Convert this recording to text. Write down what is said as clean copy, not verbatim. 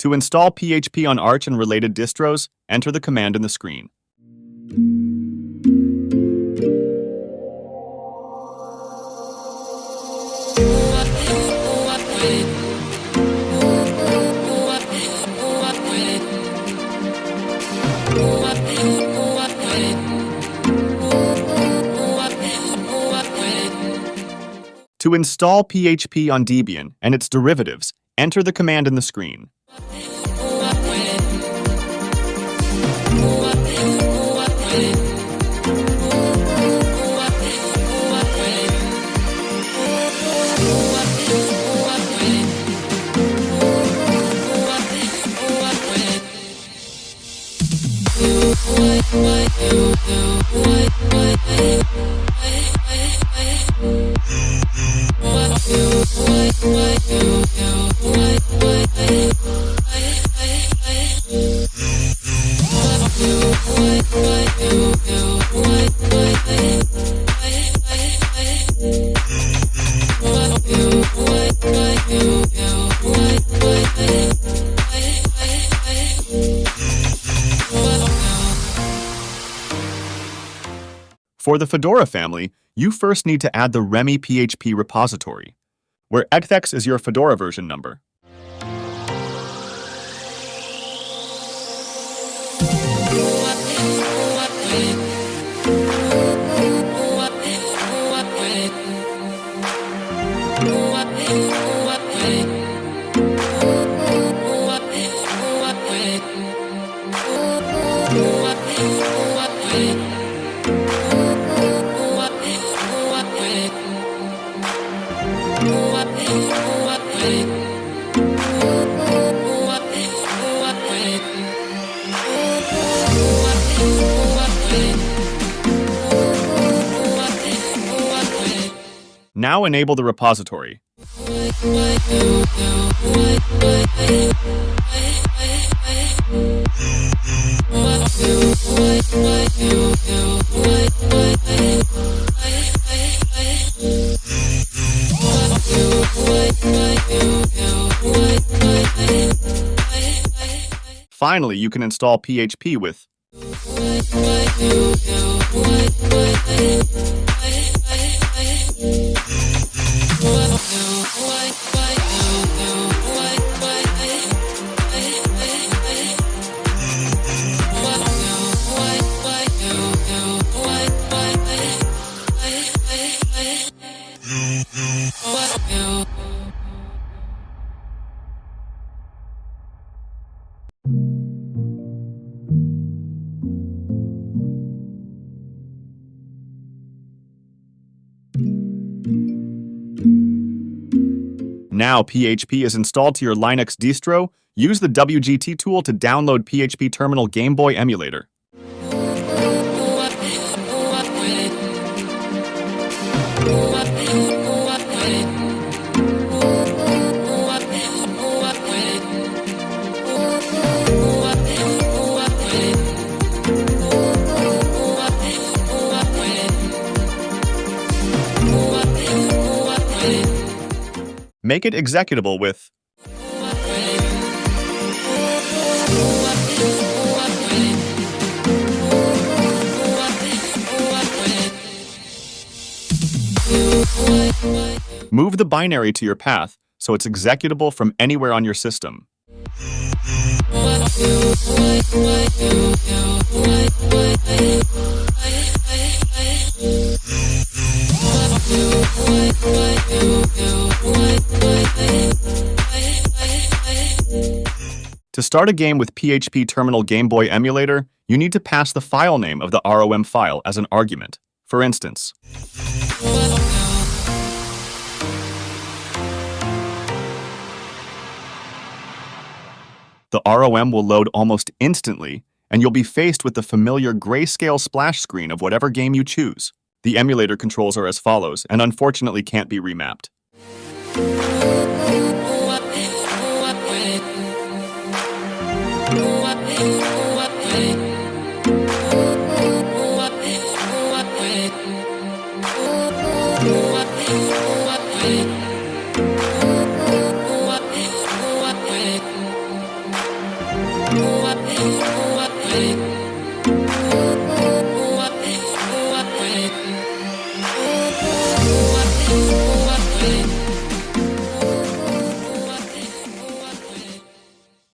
To install PHP on Arch and related distros, enter the command in the screen. To install PHP on Debian and its derivatives, enter the command in the screen. For the Fedora family, you first need to add the remi PHP repository, where etc is your Fedora version number. Now enable the repository. Finally, you can install PHP with Now PHP is installed to your Linux distro. Use the WGT tool to download php-terminal-gameboy-emulator. Make it executable with move the binary to your path so it's executable from anywhere on your system. To start a game with php-terminal-gameboy-emulator, you need to pass the file name of the ROM file as an argument. For instance, the ROM will load almost instantly, and you'll be faced with the familiar grayscale splash screen of whatever game you choose. The emulator controls are as follows, and unfortunately can't be remapped.